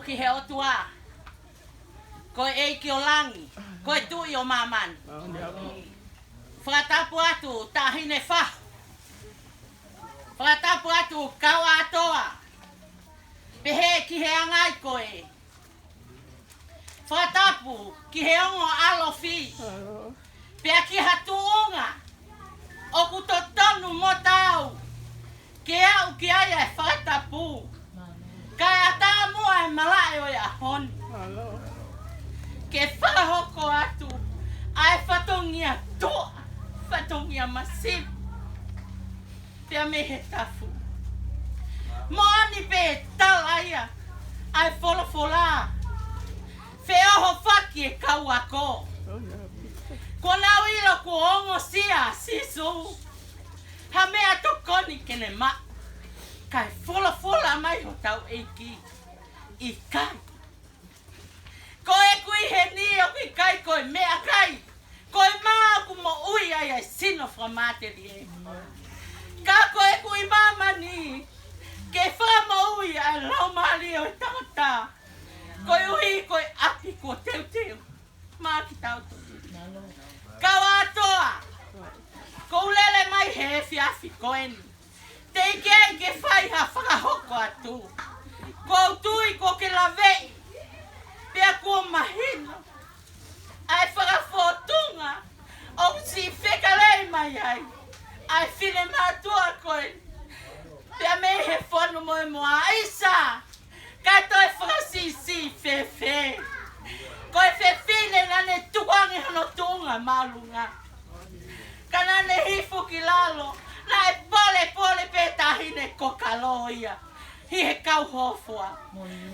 Ki he otua. Ko e ki o langi. Ko e tui o maman. Whakatapu atu tahine wha. Whakatapu atu kau atoa. Pehe ki he angai koe. Whakatapu ki he ongo alofi. Pea ki hatuunga. Oku to tonu mo tau. Ke au ki aia e whakatapu. Kai ata mua e malai o ia hon. Ke whahoko atu. Ai whatongia toa. Whatongia masip. Pea me he tafu. Moani pe talaia. Ai wholofola. Wheoho whaki e kau ako. Ko nau ilo ko ongo sia sisu. Ha mea tokoni kene ma. Kai fola mai ho tau eiki. I kai. Ko e kui he ni o ki kai koe mea kai. Koe maa ku mo ui ai ai sino fra materi e. Ka koe kui mama ni. Ke wha mo ui ai lau mali o tangata. Koe ui koe api ko teu teu. Maa ki tau tu. Kau atoa. Ko ulele mai he fiafi koe ni. Te ike ke whai ha whakahoko atu. Ko tui ko ke lawei. Pea kua mahino. Ai whakafotunga. O si whekalei mai ai. Ai whine mātua koe. Pea me he whanu moe moa isa. Kato e whakasisi whewhe. Koe whewhine nane tuangi hano tunga malunga. Kanane hifu ki lalo. Na e pole pe tahine ko kaloia. Hi he kau hofua.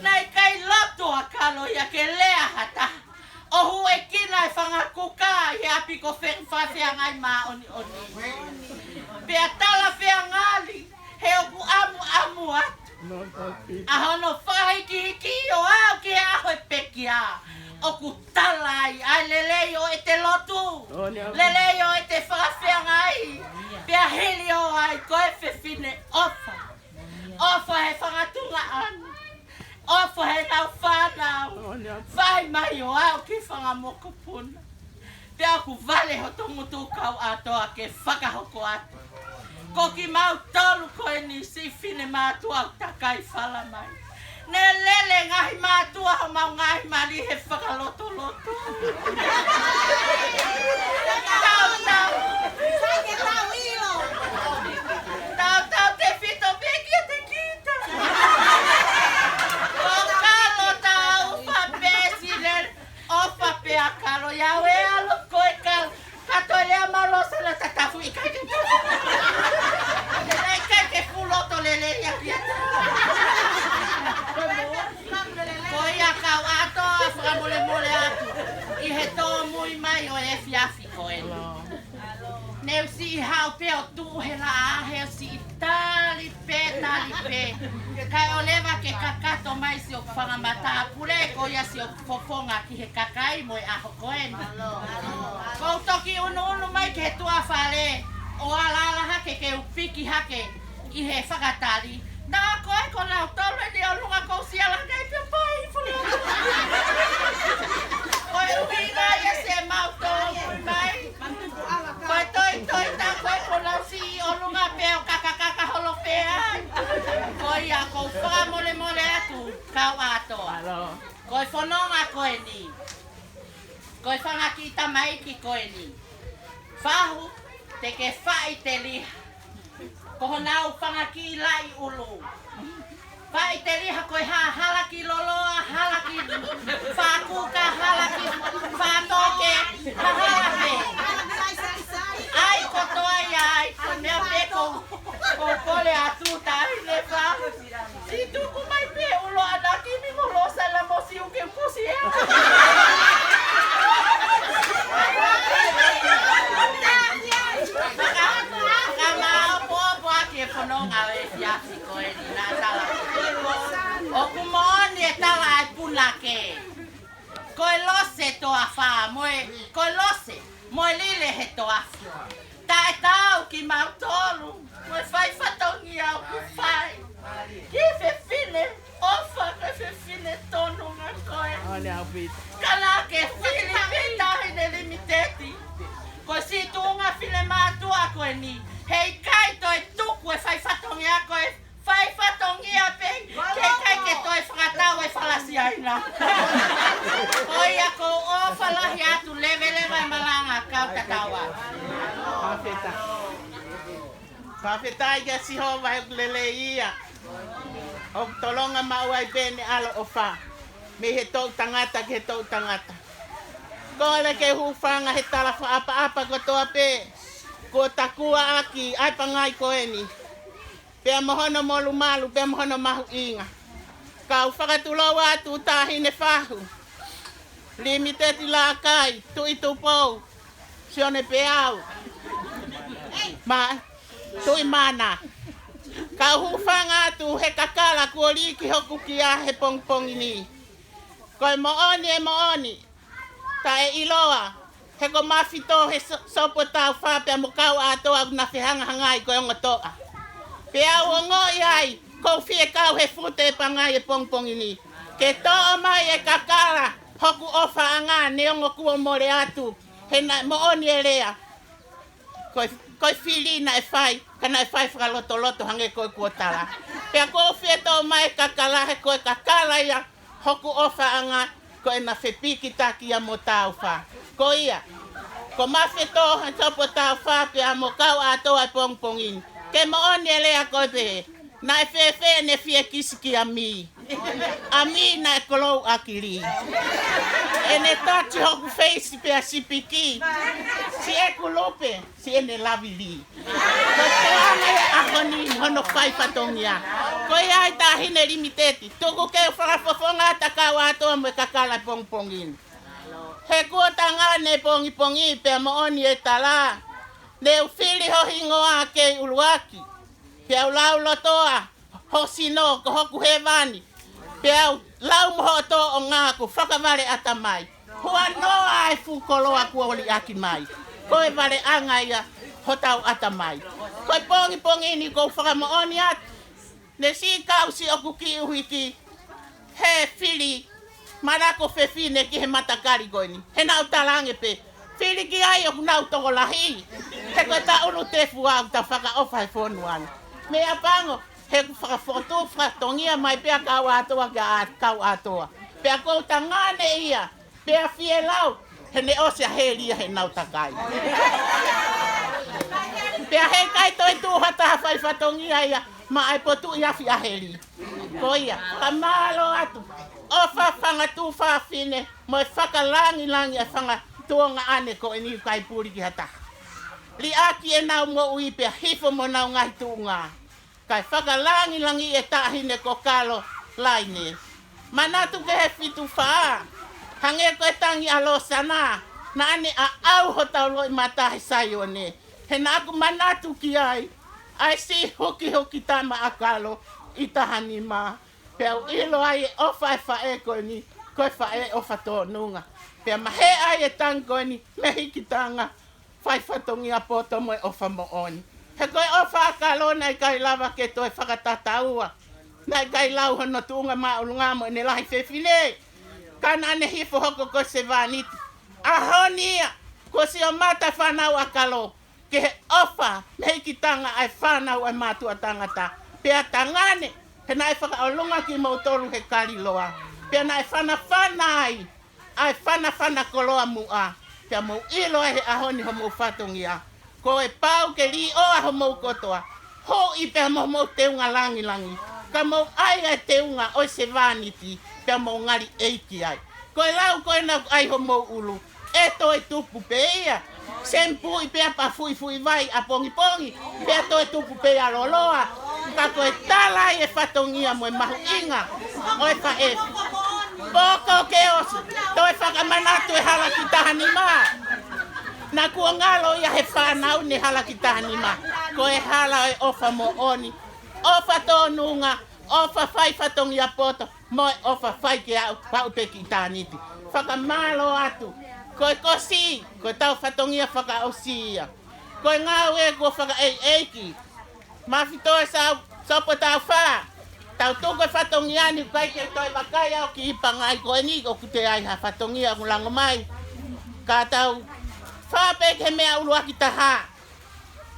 Na e kai loto a kaloia ke lea hata. Ohu e kina e whangakuka i api ko whewhawhiangai maa oni oni. Pea tala whiangali he oku amu atu. Ahono whahiki hiki o au ke aho e pekia. Oku talai ai leleo e te lotu. Leleo e te whawhiangai. Pea heli o ai koe whiwhine ofa. Ofa he whangatunga anu. Ofa he nau whanau. Whai mai o au ki whangamoko puna. Pea ku vale ho tomutu kau atoa ke whakahoko atu. Ko ki mau tolu koe ni si whine mātua takai whala mai. Ne lele ngahi mātua ho mau ngahi mali he whakaloto loto. Tau. Saike tau ilo. Tau te whito peki te kita. Ko kalo tau ia wea lo koe ka kato lea malosa la tatafu I kai ke tafu. Nei kai ke fuloto lele ia piata. Koe ia kau ato a whakamole mole atu. I he tō mui mai o e fiafi koe. Neu si I hao pe o tu he la a he o si tali pe. Kai o lewa ke kakato mai si o whangamata apure ko ia si o fofonga ki he kakai mo I aho koe. Kou toki unu mai ke he tua whale o alalaha ke upiki hake I he whakatali. Nā koe ko nau tolu ni o lunga kou si ala nei pe pai fulu. Koe uhinga ia se mauto mui mai. Koe toi tā koe ko nau si o lunga pe o kakakaka holo pe ai. Koe ia kou whakamole atu kau atoa. Koe whanonga koe ni. Koe whangakita mai ki koe ni. Whahu te ke whai te liha. Koho nau whangaki lai ulu. Whai te liha koe halaki loloa, halaki whakuka, halaki whatoke, halake. Ai kotoa iai, ko mea peko ko kole atu tai le wha. Si tuku mai pe ulo anaki mi molosa la mosi uke pusi ea. Whanonga e fiasi koe ni nā tala. O kumooni e tala e punake. Koe lose toa wha, koe lose, moe lile he toa. Ta e tau ki mautolu, moe whai whatongi au ku whai. Ki fe fine, ofa ke fe fine tonunga koe. Kana ke fili pitahi ne limiteti. Koe si tuunga file mātua koe ni. Hei kai toi tuku e whai whatongi a koe, whai whatongi a pe, kei kai ke toi whakatau e whalasi aina. Koi a ko o whalahi atu lewe e malanga kau tatawa. Whawheta ia si hoa he lele ia. O tolonga maua I bene alo o wha. Me he tau tangata ke he tau tangata. Kore ke hufanga he tala apa ko toa pe. Ko takua aki, ai pangai koe ni. Pea mohono molu malu, pea mohono mahu inga. Kau whakatuloa atu tahine whahu. Limiteti la kai, tui tupou. Sione peau. Tui mana. Kau hufanga atu he kakala kuoliki hoku kia he pongpongi ni. Koe mooni. Ta e iloa. He ko mawhito he sopo tau whapea mo kau atoa na whihanga hangai koe onga toa. Pea o ngoi ai, kou whie kau he fute e pangai e pongpongi ni. Ke toa mai e kakara, hoku ofa anga ne ongo kua more atu. He na mooni e lea. Koe whilina e whai, kana e whai whakalotoloto hange koe kuotala. Pea kou whie toa mai kakala he koe kakala ia, hoku ofa anga, koe na whepiki taki a mo tau wha. Ko ia, ko mawhito han sopo tau whapea mo kau atoa pongpongin. Ke mooni e lea koe pehe, na e whewhe ne whie kisiki a mi. A mi na e kolou akiri. E ne tachi hoku feisi pea sipiki. Si e kulupe, si e ne lavili. Ko toana e ahoni hono whai whatongia. Ko ia e tahine limiteti. Tuku ke whakafofonga ata kau atoa mo e kakala pongpongin. He kuotanga ne pongi pea mooni e tala. Ne ufili ho hingoa ke uluaki. Pea ulau lotoa, ho sino ko hoku hewani. Pea lau moho to o ngaku, whakawale ata mai. Hua noa e fukoloa kua oli aki mai. Koe vale anga ia hotau ata mai. Koe pongi ni ko whakamooni atu. Ne si kausi oku ki uhiki. He fili. Marako fefine ki he matakari koini. He nau talange pe. Fili ki ai o nau toko lahi. He koe ta unu te fuau ta whaka ofa he whonuana. Mea pango, he whakafotu whakatongia mai pea kau atoa ka kau atoa. Pea kou ta ngane ia. Pea fie lau. He ne osea he lia he nau takai. Pea he kai toi tuhata hawhai whatongia ia. Ma ai potu ia fi aheli. Ko ia, kamalo atu. O whanga tu whawhine, mo e whakalangi e whanga tuonga ane ko ini kai puri ki hata. Li aki e nau mo ui pe hifo mo nau ngai tuunga. Kai whakalangi langi e tahine ko kalo laine. Manatu ke he fitu whaa. Hange ko e tangi alo sana. Na ane a au ho tau loi matahe sai o ne. He na aku manatu ki ai. Ai si hoki tama a kalo i tahani ma. Pea ilo ai e ofa e whae ko ni. Koe whae ofa tō nunga. Pea mahe ai e tangi ko ni. Mehi ki tanga. Whai whatongi a poto mo e ofa mo oni. He koe ofa a kalo nei kai lava ke toi whakatataua. Nei kai lau hono tuunga maulunga mo ne lahi whewhine. Kana ane hifo hoko ko se vaniti. Ahonia, ko si o mata whanau a kalo. Ke he ofa, mei ki tanga ai whanau ai mātua tangata. Pea tangane, he nai whakaolunga ki mautolu he kariloa. Pea nai whanai, ai whana koloa mua. Pea mau ilo he ahoni ho mau whatongia. Ko e pau ke li o aho mau kotoa. Ho i pea mau teunga langi. Ka mau ai teunga o se vaniti. Pea mau ngari eiki ai. Ko e lau ko e nau ai ho mau ulu. E toi tupu pe ia. Sempu i pea pa fui vai a pongi. Pea toi tupu pe a loloa. Ka ko e tala e whatongia mo e mahu inga. O e ka e. Poko ke osi. Toi whakamanatu e hala ki tahani maa. Na kua ngalo ia he whanau ni hala ki tahani maa. Ko e hala e ofa mo oni. Ofa tō nunga. Ofa whai whatongia poto. Mo e ofa whai ke au paupe ki tahaniti. Whakamalo atu. Koe kosi, koe tau whatongia whakaosia. Koe ngau e kua whaka eiki. Mawhito e sopo tau wha. Tau tuko whatongia ni kai ke toi wakai au ki ipangai koe ni o kute ai ha whatongia ngulango mai. Ka tau whape ke mea ulua ki taha.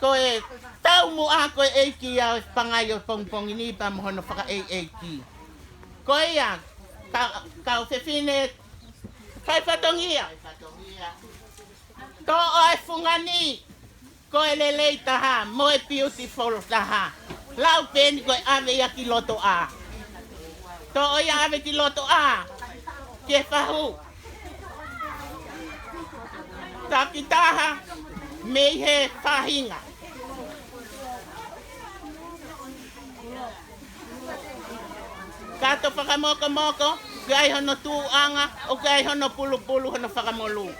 Koe tau mua koe eiki au pangai o pongpongi ni pa mohono whaka eiki. Koe ia, kau whewhine kai whatongia. Ko oe fungani, ko e lelei taha, mo e beautiful taha. Lau peni ko e ave ia ki loto a. To o ia ave ki loto a, ke whahu. Taki taha, mei he whahinga. Kato whakamoko, gai hono tuanga, o gai hono pulu hono whakamolu.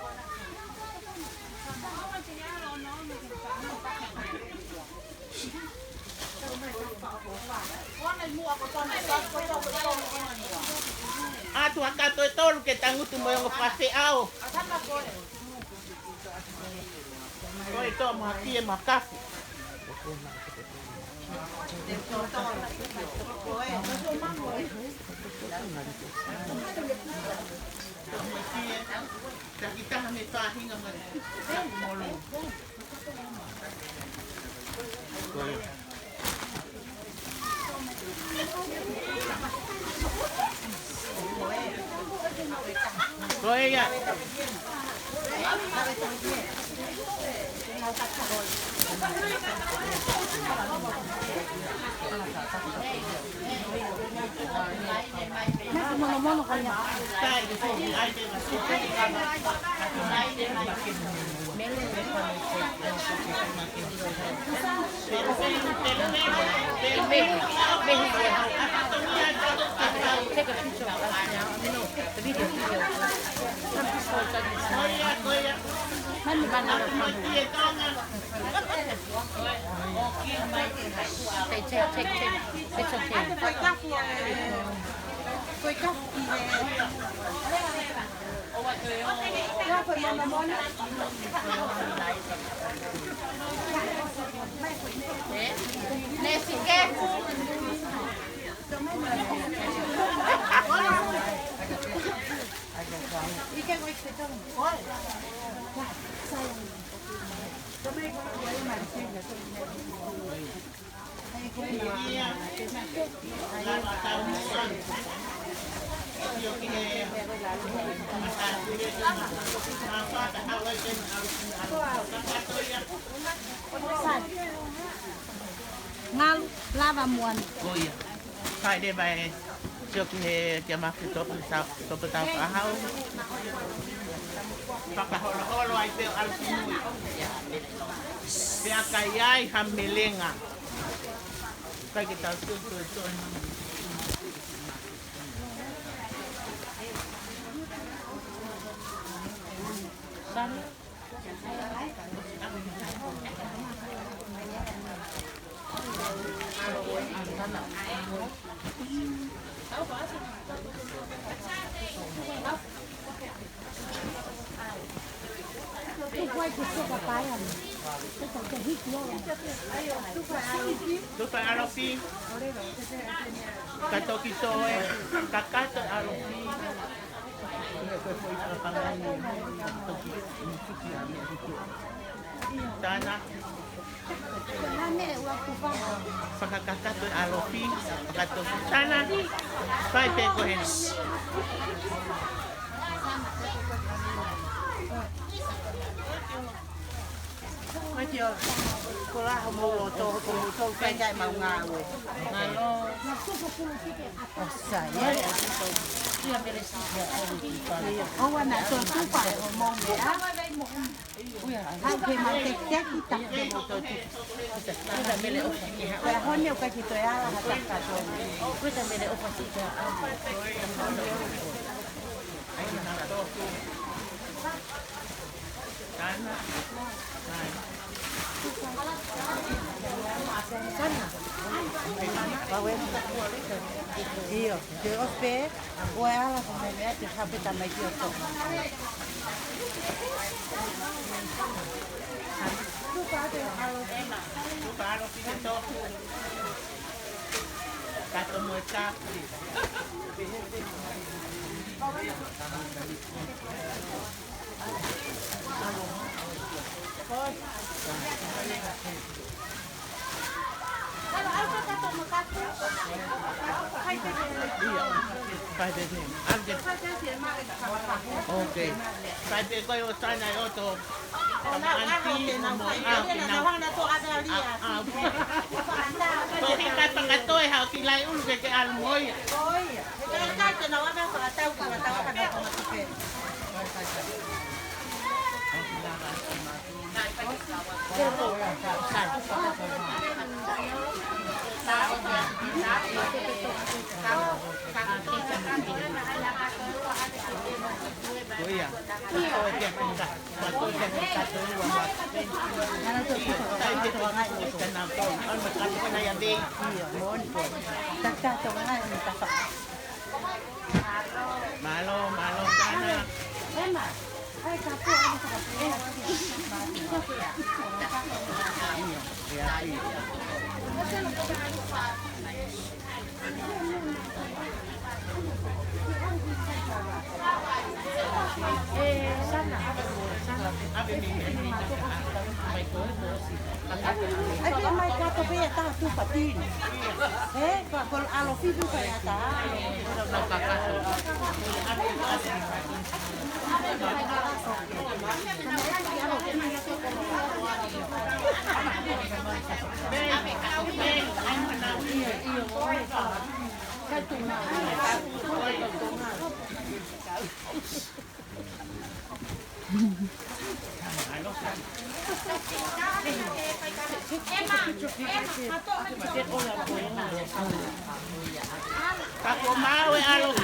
Atu hakato e tolu ke tangutu mo yung pase au. Koe to mo haki e makafu. Kita hanya tahinga molu. Koe ya. Mono kanya. Take a picture of us now. No, the video. Some people said it's Take. It's okay. Ngal lava muan. Kai de bai Sio ke mafi topu tau ahau. Whakaholo ai te alfinui. Pea kai ai hamelenga. Kai ke tau tu. Tupa alofi. Kato kito kakato alofi. Tana. Whakakakato alofi. Kato tana. Pai peko hena. Mấy chiều cô la không mua tô cô tô cái chạy màu ngà rồi. Sải nhé. Ô anh nãy tôi cũng phải mong vậy á. Hai khi mà cái chết thì tập để một tôi và hơn nhiều cái thì tôi á là tập cả rồi. Tana. Io, te ospe, o ala como me te capita mai io to. Tupa alofi ke toku. Kato mo kapi. Pai bebe. Alge. Okay. Pai bebe ko yo sana yo to. Anti mo na to ada lia. To kita pangatoy ha kilay ul ke almoy. Oi, ka te na wa na ka tau ka na ko te. Kuya. Oh, dia pindah. Waktu dia pindah tu luar. Ana to ko Saya dia tu ngai kenal kau. Kan makan pun ayam ding. Iya, mon ko. Taka to nga ni taka. Malo kana. Emma, ai ka po ani ka po. Ya, iya. Ai pe mai ka to pe ta tu patin. Ko alo fi tu pa ya ta. Kako mau alo